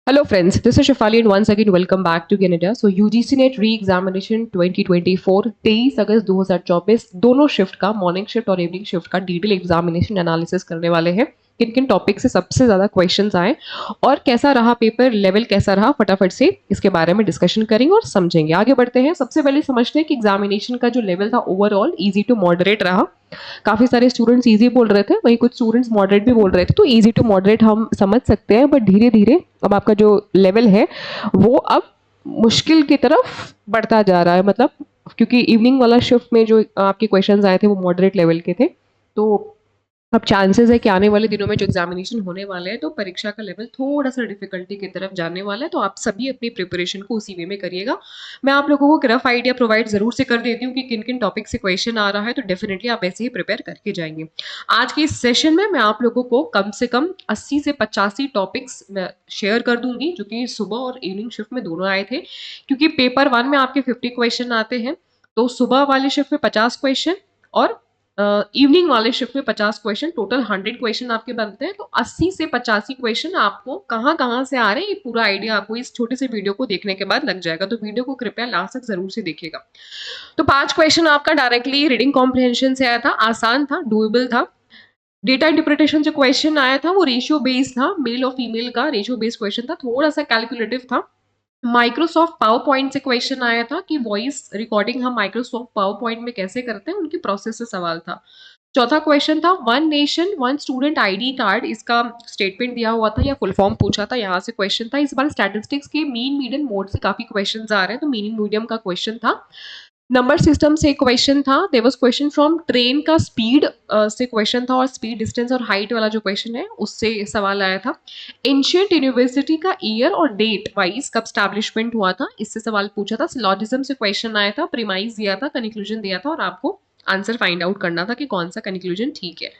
Hello friends, this is Shefali and once again welcome back to Canada. So UGC net re examination 2024 23 अगस्त 2024 दोनों shift का morning shift और evening shift का detail examination analysis करने वाले हैं। किन किन टॉपिक से सबसे ज़्यादा क्वेश्चंस आए और कैसा रहा पेपर, लेवल कैसा रहा, फटाफट से इसके बारे में डिस्कशन करेंगे और समझेंगे। आगे बढ़ते हैं। सबसे पहले समझते हैं कि एग्जामिनेशन का जो लेवल था ओवरऑल ईजी टू मॉडरेट रहा। काफ़ी सारे स्टूडेंट्स इजी बोल रहे थे, वहीं कुछ स्टूडेंट्स मॉडरेट भी बोल रहे थे, तो इजी टू मॉडरेट हम समझ सकते हैं। बट धीरे धीरे अब आपका जो लेवल है वो अब मुश्किल की तरफ बढ़ता जा रहा है। मतलब क्योंकि इवनिंग वाला शिफ्ट में जो आपके क्वेश्चंस आए थे वो मॉडरेट लेवल के थे, तो अब चांसेस है कि आने वाले दिनों में जो एग्जामिनेशन होने वाले हैं तो परीक्षा का लेवल थोड़ा सा डिफिकल्टी की तरफ जाने वाला है। तो आप सभी अपनी प्रिपरेशन को उसी वे में करिएगा। मैं आप लोगों को रफ आइडिया प्रोवाइड जरूर से कर देती हूँ कि किन किन टॉपिक से क्वेश्चन आ रहा है, तो डेफिनेटली आप ऐसे ही प्रिपेयर करके जाएंगे। आज के इस सेशन में मैं आप लोगों को कम से कम 80 से 85 टॉपिक्स शेयर कर दूंगी जो कि सुबह और इवनिंग शिफ्ट में दोनों आए थे। क्योंकि पेपर 1 में आपके 50 क्वेश्चन आते हैं, तो सुबह वाले शिफ्ट में 50 क्वेश्चन और इवनिंग वाले शिफ्ट में 50 क्वेश्चन, टोटल 100 क्वेश्चन आपके बनते हैं। तो 80 से 85 क्वेश्चन आपको कहाँ कहाँ से आ रहे हैं ये पूरा आइडिया आपको इस छोटे से वीडियो को देखने के बाद लग जाएगा। तो वीडियो को कृपया लास्ट तक जरूर से देखिएगा। तो 5 क्वेश्चन आपका डायरेक्टली रीडिंग कॉम्प्रिहेंशन से आया था, आसान था, डुएबल था। डेटा इंटरप्रिटेशन जो क्वेश्चन आया था वो रेशियो बेस्ड था, मेल और फीमेल का रेशियो बेस्ड क्वेश्चन था, थोड़ा सा कैलकुलेटिव था। माइक्रोसॉफ्ट पावर पॉइंट से क्वेश्चन आया था कि वॉइस रिकॉर्डिंग हम माइक्रोसॉफ्ट पावर पॉइंट में कैसे करते हैं, उनकी प्रोसेस से सवाल था। चौथा क्वेश्चन था one nation one student ID card, इसका स्टेटमेंट दिया हुआ था या फुल फॉर्म पूछा था, यहाँ से क्वेश्चन था। इस बार स्टैटिस्टिक्स के मीन मीडियन मोड से काफी क्वेश्चंस आ रहे हैं, तो मीन मीडियम का क्वेश्चन था। नंबर सिस्टम से क्वेश्चन था, there was question from train का स्पीड से क्वेश्चन था, और स्पीड डिस्टेंस और हाइट वाला जो क्वेश्चन है उससे सवाल आया था। एंशियंट यूनिवर्सिटी का ईयर और डेट वाइज कब स्टैब्लिशमेंट हुआ था, इससे सवाल पूछा था। सिलॉजिज्म से क्वेश्चन आया था, प्रीमाइज दिया था, कंक्लूजन दिया था और आपको आंसर फाइंड आउट करना था कि कौन सा कंक्लूजन ठीक है।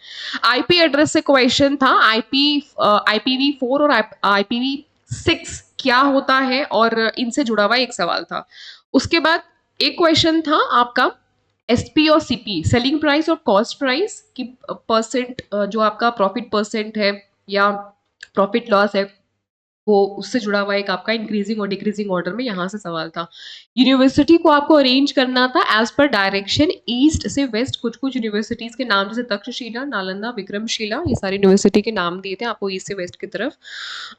आईपी एड्रेस से क्वेश्चन था, IPv4 और IPv6 क्या होता है, और इनसे जुड़ा हुआ एक सवाल था। उसके बाद एक क्वेश्चन था आपका एसपी और सीपी, सेलिंग प्राइस और कॉस्ट प्राइस की परसेंट, जो आपका प्रॉफिट परसेंट है या प्रॉफिट लॉस है, वो उससे जुड़ा हुआ एक आपका इंक्रीजिंग और डिक्रीजिंग ऑर्डर में यहाँ से सवाल था। यूनिवर्सिटी को आपको अरेंज करना था एज पर डायरेक्शन ईस्ट से वेस्ट। कुछ कुछ यूनिवर्सिटीज के नाम जैसे तक्षशिला, नालंदा, विक्रमशिला, ये सारी यूनिवर्सिटी के नाम दिए थे आपको ईस्ट से वेस्ट की तरफ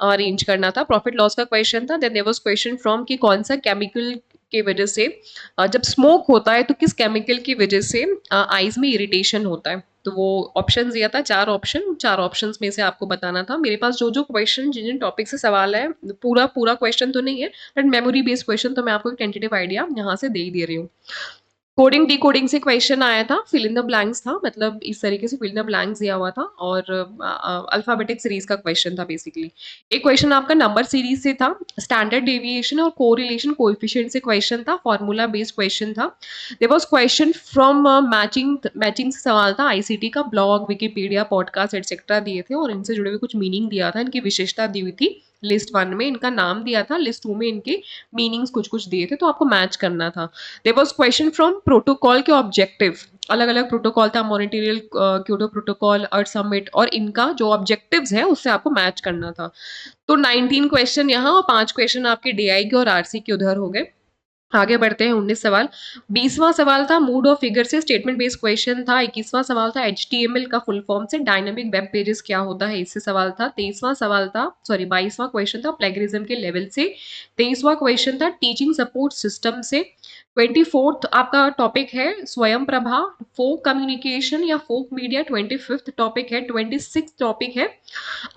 अरेंज करना था। प्रॉफिट लॉस का क्वेश्चन था। Then there was question from कि कौन सा केमिकल के वजह से जब स्मोक होता है तो किस केमिकल की वजह से आईज में इरिटेशन होता है। तो वो ऑप्शन दिया था, 4 ऑप्शन, 4 ऑप्शंस में से आपको बताना था। मेरे पास जो जो क्वेश्चन जिन जिन टॉपिक से सवाल है, पूरा पूरा क्वेश्चन तो नहीं है बट मेमोरी बेस्ड क्वेश्चन, तो मैं आपको एक टेंटेटिव आइडिया यहाँ से दे ही दे रही हूँ। कोडिंग डिकोडिंग से क्वेश्चन आया था, फिल इन द ब्लैंक्स था, मतलब इस तरीके से फिल इन द ब्लैंक्स दिया हुआ था, और अल्फाबेटिक सीरीज का क्वेश्चन था बेसिकली। एक क्वेश्चन आपका नंबर सीरीज से था, स्टैंडर्ड डेविएशन और कोरिलेशन कोएफिशिएंट से क्वेश्चन था, फॉर्मूला बेस्ड क्वेश्चन था। There was question from matching, matching से सवाल था, आईसीटी का ब्लॉग, विकिपीडिया, पॉडकास्ट एटसेट्रा दिए थे और इनसे जुड़े हुए कुछ मीनिंग दिया था, इनकी विशेषता दी हुई थी। लिस्ट 1 में इनका नाम दिया था, लिस्ट 2 में इनके मीनिंग्स कुछ कुछ दिए थे, तो आपको मैच करना था। There was question from protocol के ऑब्जेक्टिव, अलग अलग प्रोटोकॉल था, Montreal, Kyoto protocol, earth summit, और इनका जो ऑब्जेक्टिव्स है उससे आपको मैच करना था। तो 19 क्वेश्चन यहाँ और 5 क्वेश्चन आपके डीआई के और आरसी के उधर हो गए। आगे बढ़ते हैं। 19 सवाल। 20वां सवाल था मूड और फिगर से स्टेटमेंट बेस्ड क्वेश्चन था। 21वां सवाल था HTML का फुल फॉर्म से डायनामिक वेब पेजेस क्या होता है, इससे सवाल था। 23वां सवाल था, सॉरी 22वां क्वेश्चन था प्लेगरिज्म के लेवल से। 23वां क्वेश्चन था टीचिंग सपोर्ट सिस्टम से। 24th आपका टॉपिक है स्वयं प्रभा, फोक कम्युनिकेशन या फोक मीडिया। 25th टॉपिक है। 26th टॉपिक है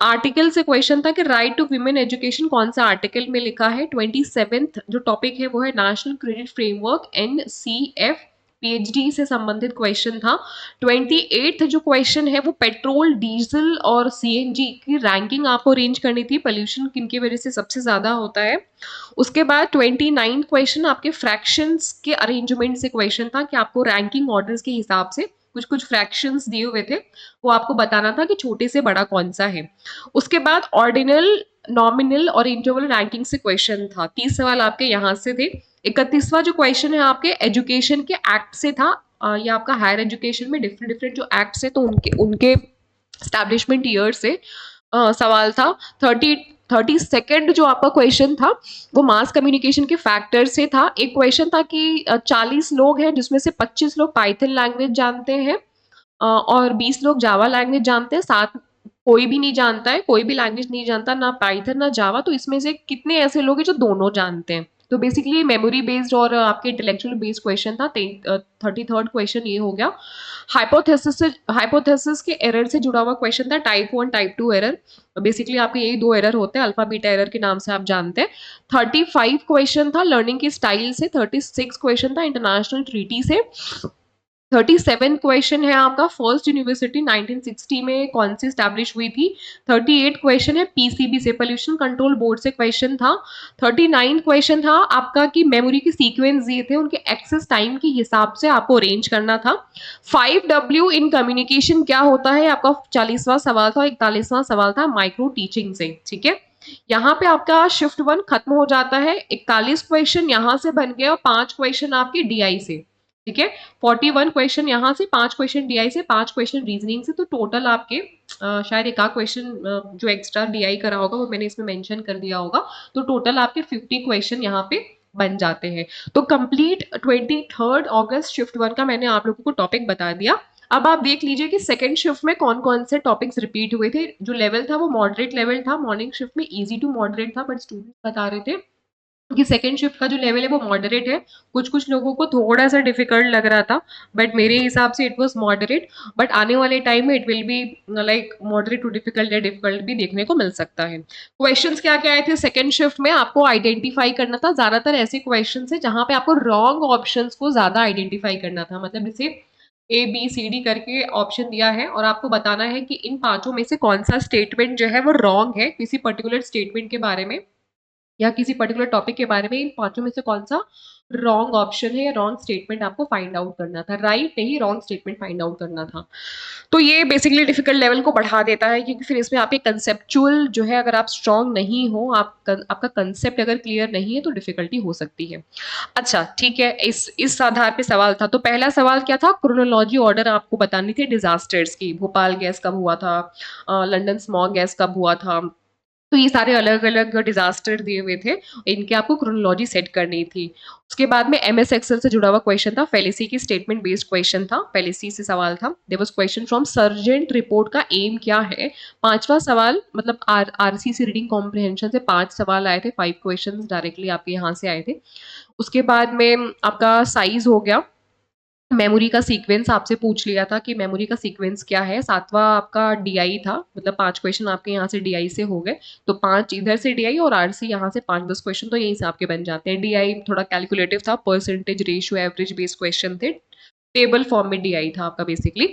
आर्टिकल से क्वेश्चन था कि राइट टू विमेन एजुकेशन कौन सा आर्टिकल में लिखा है। 27th जो टॉपिक है वो है national credit framework NCF, PhD से संबंधित क्वेश्चन था। 28th जो क्वेश्चन है वो पेट्रोल, डीजल और CNG की रैंकिंग आपको अरेंज करनी थी, पोल्यूशन किनकी वजह से सबसे ज्यादा होता है। उसके बाद 29 क्वेश्चन आपके फ्रैक्शंस के अरेंजमेंट से क्वेश्चन था कि आपको रैंकिंग ऑर्डर्स के हिसाब से कुछ कुछ फ्रैक्शंस दिए हुए थे, वो आपको बताना था कि छोटे से बड़ा कौन सा है। उसके बाद ऑर्डिनल, नॉमिनल और इंटरवल रैंकिंग से क्वेश्चन था। 30 सवाल आपके यहाँ से थे। 31वां जो क्वेश्चन है आपके एजुकेशन के एक्ट से था, ये आपका हायर एजुकेशन में डिफरेंट डिफरेंट जो एक्ट्स है तो उनके उनके स्टैब्लिशमेंट ईयर से सवाल था। 30 32nd जो आपका क्वेश्चन था वो मास कम्युनिकेशन के फैक्टर से था। एक क्वेश्चन था कि 40 लोग हैं जिसमें से 25 लोग पाइथन लैंग्वेज जानते हैं और 20 लोग जावा लैंग्वेज जानते हैं, 7 कोई भी नहीं जानता है, कोई भी लैंग्वेज नहीं जानता, ना पाइथन ना जावा। तो इसमें से कितने ऐसे लोग हैं जो दोनों जानते हैं? तो बेसिकली मेमोरी बेस्ड और आपके इंटेलेक्चुअल बेस्ड क्वेश्चन था। 33rd क्वेश्चन ये हो गया। हाइपोथेसिस के एरर से जुड़ा हुआ क्वेश्चन था, टाइप 1 टाइप 2 एरर। बेसिकली आपके यही दो एरर होते हैं, अल्फा बीटा एरर के नाम से आप जानते हैं। 35 क्वेश्चन था लर्निंग की स्टाइल से। 36 क्वेश्चन था इंटरनेशनल ट्रीटी से। 37 क्वेश्चन है आपका फर्स्ट यूनिवर्सिटी 1960 में कौन सी स्टैब्लिश हुई थी। 38 क्वेश्चन है पीसीबी से, पोल्यूशन कंट्रोल बोर्ड से क्वेश्चन था। 39 क्वेश्चन था आपका कि मेमोरी के सीक्वेंस दिए थे, उनके एक्सेस टाइम के हिसाब से आपको अरेंज करना था। 5W इन कम्युनिकेशन क्या होता है आपका 40वां सवाल था। 41वां सवाल था माइक्रो टीचिंग से। ठीक है, यहाँ पे आपका शिफ्ट 1 खत्म हो जाता है। 41 क्वेश्चन यहाँ से बन गए और 5 क्वेश्चन आपके डीआई से। ठीक है, 41 क्वेश्चन यहाँ से, 5 क्वेश्चन डीआई से, 5 क्वेश्चन रीजनिंग से। तो टोटल आपके शायद एक आध क्वेश्चन जो एक्स्ट्रा डीआई करा होगा वो मैंने इसमें मेंशन कर दिया होगा। तो टोटल आपके 50 क्वेश्चन यहाँ पे बन जाते हैं। तो कंप्लीट 23 अगस्त शिफ्ट 1 का मैंने आप लोगों को टॉपिक बता दिया। अब आप देख लीजिए कि सेकंड शिफ्ट में कौन कौन से टॉपिक्स रिपीट हुए थे। जो लेवल था वो मॉडरेट लेवल था। मॉर्निंग शिफ्ट में इजी टू मॉडरेट था, बट स्टूडेंट्स बता रहे थे कि सेकंड शिफ्ट का जो लेवल है वो मॉडरेट है। कुछ कुछ लोगों को थोड़ा सा डिफिकल्ट लग रहा था, बट मेरे हिसाब से इट वाज मॉडरेट। बट आने वाले टाइम में it will be like moderate to difficult या डिफिकल्ट भी देखने को मिल सकता है। क्वेश्चंस क्या क्या आए थे सेकंड शिफ्ट में, आपको आइडेंटिफाई करना था। ज्यादातर ऐसे क्वेश्चन है जहां पे आपको रॉन्ग ऑप्शन को ज्यादा आइडेंटिफाई करना था। मतलब जैसे ABCD करके ऑप्शन दिया है और आपको बताना है कि इन पांचों में से कौन सा स्टेटमेंट जो है वो रॉन्ग है किसी पर्टिकुलर स्टेटमेंट के बारे में या किसी पर्टिकुलर टॉपिक के बारे में। इन पांचों में से कौन सा रॉन्ग ऑप्शन है या रॉन्ग स्टेटमेंट आपको फाइंड आउट करना था। राइट नहीं, रॉन्ग स्टेटमेंट फाइंड आउट करना था। तो ये बेसिकली डिफिकल्ट लेवल को बढ़ा देता है, क्योंकि फिर इसमें आपके कंसेप्चुअल जो है, अगर आप स्ट्रांग नहीं हो, आपका कंसेप्ट अगर क्लियर नहीं है तो डिफिकल्टी हो सकती है। अच्छा ठीक है, इस आधार पे सवाल था। तो पहला सवाल क्या था, क्रोनोलॉजी ऑर्डर आपको बतानी थी डिजास्टर्स की। भोपाल गैस कब हुआ था, लंदन स्मॉग गैस कब हुआ था। तो ये सारे अलग अलग डिजास्टर दिए हुए थे, इनके आपको क्रोनोलॉजी सेट करनी थी। उसके बाद में MS एक्सेल से जुड़ा हुआ क्वेश्चन था, फेलिसी की स्टेटमेंट बेस्ड क्वेश्चन था। फेलिसी से सवाल था, there was question from Sargent report का एम क्या है। पांचवा सवाल मतलब RC से रीडिंग कॉम्प्रिहेंशन से 5 सवाल आए थे, 5 क्वेश्चन डायरेक्टली आपके यहाँ से आए थे। उसके बाद में आपका साइज हो गया, मेमोरी का सीक्वेंस आपसे पूछ लिया था कि मेमोरी का सीक्वेंस क्या है। सातवां आपका डीआई था, मतलब 5 क्वेश्चन आपके यहाँ से डीआई से हो गए। तो 5 इधर से डीआई और आरसी यहाँ से 5-10 क्वेश्चन तो यहीं से आपके बन जाते हैं। डीआई थोड़ा कैलकुलेटिव था, percentage ratio average based question थे। टेबल फॉर्म में डीआई था आपका बेसिकली।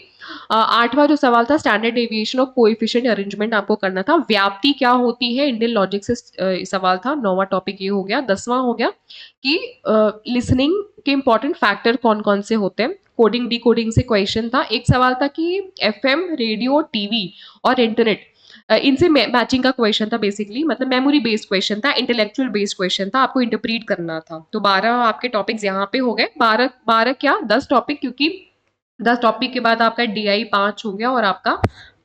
आठवां जो सवाल था, standard deviation of coefficient arrangement आपको करना था। व्याप्ति क्या होती है, इंडियन लॉजिक से सवाल था। 9वां टॉपिक ये हो गया। 10वां हो गया कि लिसनिंग के इंपॉर्टेंट फैक्टर कौन कौन से होते हैं। कोडिंग डिकोडिंग से क्वेश्चन था। एक सवाल था कि FM रेडियो टीवी और इंटरनेट इनसे मैचिंग का क्वेश्चन था बेसिकली। मतलब मेमोरी बेस्ड क्वेश्चन था, इंटेलेक्चुअल बेस्ड क्वेश्चन था, आपको इंटरप्रीट करना था। तो 12 आपके टॉपिक्स यहाँ पे हो गए। 12 क्या 10 टॉपिक, क्योंकि 10 टॉपिक के बाद आपका DI 5 हो गया और आपका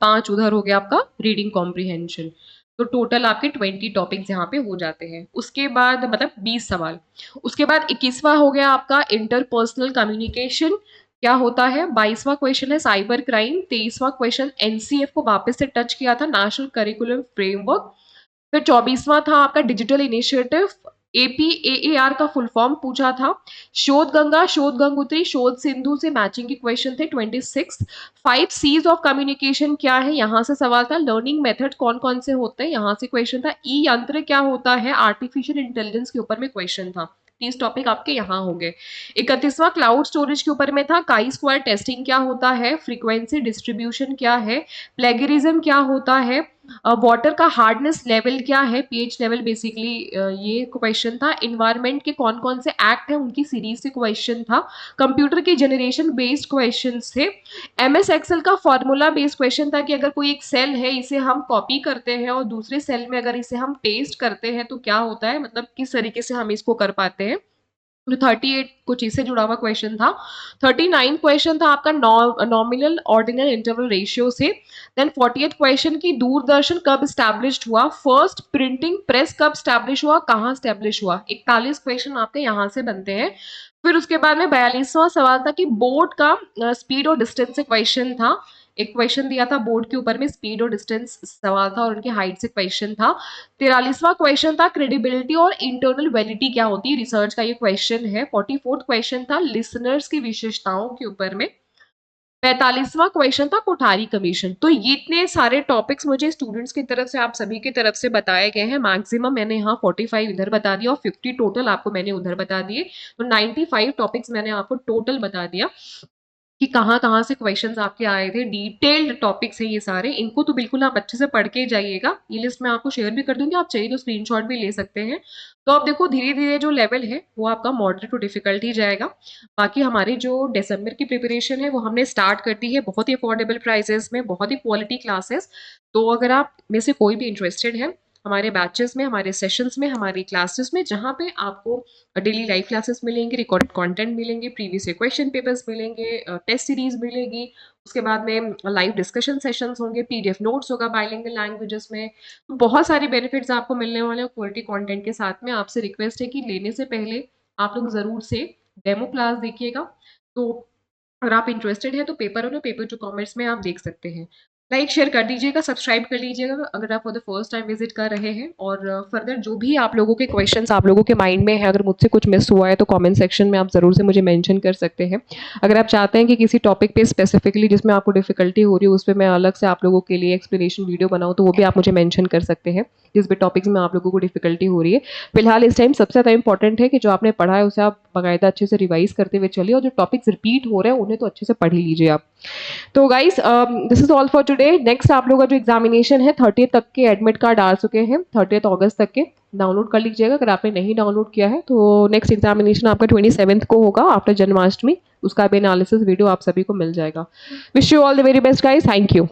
5 उधर हो गया आपका रीडिंग कॉम्प्रिहेंशन। तो टोटल आपके 20 टॉपिक्स यहाँ पे हो जाते हैं। उसके बाद मतलब 20 सवाल। उसके बाद 21वां हो गया आपका इंटरपर्सनल कम्युनिकेशन क्या होता है। 22वां क्वेश्चन है साइबर क्राइम। 23वां क्वेश्चन NCF को वापस से टच किया था, नेशनल करिकुलम फ्रेमवर्क। फिर 24वां था आपका डिजिटल इनिशिएटिव। APAAR का फुल फॉर्म पूछा था। शोध गंगा, शोध गंगोत्री, शोध सिंधु से मैचिंग के क्वेश्चन थे 26। 5 C's ऑफ कम्युनिकेशन क्या है, यहाँ से सवाल था। लर्निंग मेथड कौन कौन से होते हैं, यहाँ से क्वेश्चन था। ई यंत्र क्या होता है, आर्टिफिशियल इंटेलिजेंस के ऊपर में क्वेश्चन था। 30 टॉपिक आपके यहाँ हो गए। 31वां क्लाउड स्टोरेज के ऊपर में था। काई स्क्वायर टेस्टिंग क्या होता है, फ्रीक्वेंसी डिस्ट्रीब्यूशन क्या है, प्लेगरिज्म क्या होता है, वाटर का हार्डनेस लेवल क्या है, पीएच लेवल बेसिकली ये क्वेश्चन था। इन्वायरमेंट के कौन कौन से एक्ट है उनकी सीरीज से क्वेश्चन था। कंप्यूटर के जनरेशन बेस्ड क्वेश्चन थे। MS एक्सेल का फॉर्मूला बेस्ड क्वेश्चन था कि अगर कोई एक सेल है, इसे हम कॉपी करते हैं और दूसरे सेल में अगर इसे हम पेस्ट करते हैं तो क्या होता है, मतलब किस तरीके से हम इसको कर पाते हैं। जो 38 कुछ इससे जुड़ा हुआ क्वेश्चन था। 39 क्वेश्चन था आपका नॉमिनल ऑर्डिनल इंटरवल रेशियो से। देन 48 क्वेश्चन की दूरदर्शन कब स्टैब्लिश्ड हुआ, फर्स्ट प्रिंटिंग प्रेस कब स्टैब्लिश हुआ, कहाँ स्टैब्लिश हुआ। 41 क्वेश्चन आपके यहाँ से बनते हैं। फिर उसके बाद में 42वां सवाल था कि बोर्ड का स्पीड और डिस्टेंस से क्वेश्चन था। एक क्वेश्चन दिया था बोर्ड के ऊपर में, स्पीड और डिस्टेंस सवाल था और उनकी हाइट से क्वेश्चन था। 43वां क्वेश्चन था क्रेडिबिलिटी और इंटरनल वैलिडिटी क्या होती है, रिसर्च का ये क्वेश्चन है। 44वां क्वेश्चन था लिसनर्स की विशेषताओं के ऊपर में। 45वां क्वेश्चन था कोठारी कमीशन। तो ये इतने सारे टॉपिक्स मुझे स्टूडेंट्स की तरफ से, आप सभी की तरफ से बताए गए हैं। मैक्सिमम मैंने यहाँ 45 इधर बता दिया और 50 टोटल आपको मैंने उधर बता दिए। तो 95 टॉपिक्स मैंने आपको टोटल बता दिया कि कहाँ-कहाँ से क्वेश्चंस आपके आए थे। डिटेल्ड टॉपिक्स हैं ये सारे, इनको तो बिल्कुल आप अच्छे से पढ़ के जाइएगा। ये लिस्ट मैं आपको शेयर भी कर दूँगी, आप चाहिए तो स्क्रीनशॉट भी ले सकते हैं। तो अब देखो धीरे-धीरे जो लेवल है वो आपका मॉडरेट टू डिफ़िकल्ट ही जाएगा। बाकी हमारी जो दिसंबर की प्रिपरेशन है वो हमने स्टार्ट कर दी है, बहुत ही अफोर्डेबल प्राइसेज़ में, बहुत ही क्वालिटी क्लासेस। तो अगर आप में से कोई भी इंटरेस्टेड है हमारे बैचेस में, हमारे सेशंस में, हमारी क्लासेस में, जहाँ पे आपको डेली लाइव क्लासेस मिलेंगे, रिकॉर्डेड कंटेंट मिलेंगे, प्रीवियस ईयर क्वेश्चन पेपर्स मिलेंगे, टेस्ट सीरीज मिलेगी, उसके बाद में लाइव डिस्कशन सेशंस होंगे, पीडीएफ नोट्स होगा बाइलिंगुअल लैंग्वेजेस में। तो बहुत सारे बेनिफिट्स आपको मिलने वाले हैं क्वालिटी कंटेंट के साथ में। आपसे रिक्वेस्ट है कि लेने से पहले आप लोग ज़रूर से डेमो क्लास देखिएगा। तो अगर आप इंटरेस्टेड हैं तो पेपर और पेपर टू कॉमर्स में आप देख सकते हैं। लाइक शेयर कर दीजिएगा, सब्सक्राइब कर लीजिएगा अगर आप for the first time visit कर रहे हैं। और फर्दर जो भी आप लोगों के क्वेश्चंस आप लोगों के माइंड में है, अगर मुझसे कुछ मिस हुआ है तो कमेंट सेक्शन में आप ज़रूर से मुझे मेंशन कर सकते हैं। अगर आप चाहते हैं कि किसी टॉपिक पे स्पेसिफिकली जिसमें आपको डिफिकल्टी हो रही है उस पर मैं अलग से आप लोगों के लिए एक्सप्लेनेशन वीडियो बनाऊँ तो वो भी आप मुझे मैंशन कर सकते हैं, जिस भी टॉपिक्स में आप लोगों को डिफिकल्टी हो रही है। फिलहाल इस टाइम सबसे ज़्यादा इंपॉर्टेंट है कि जो आपने पढ़ा है उसे आप बाकायदा अच्छे से रिवाइज करते हुए चलिए, और जो टॉपिक्स रिपीट हो रहे हैं उन्हें तो अच्छे से पढ़ ही लीजिए आप। तो guys this is all for today. Next आप लोगों का जो एग्जामिनेशन है 30 तक के एडमिट कार्ड आ चुके हैं, 30 अगस्त तक के डाउनलोड कर लीजिएगा अगर आपने नहीं डाउनलोड किया है। तो नेक्स्ट एग्जामिनेशन आपका 27 को होगा आफ्टर जन्माष्टमी, उसका भी एनालिसिस वीडियो आप सभी को मिल जाएगा। Wish you all the very best guys, thank you.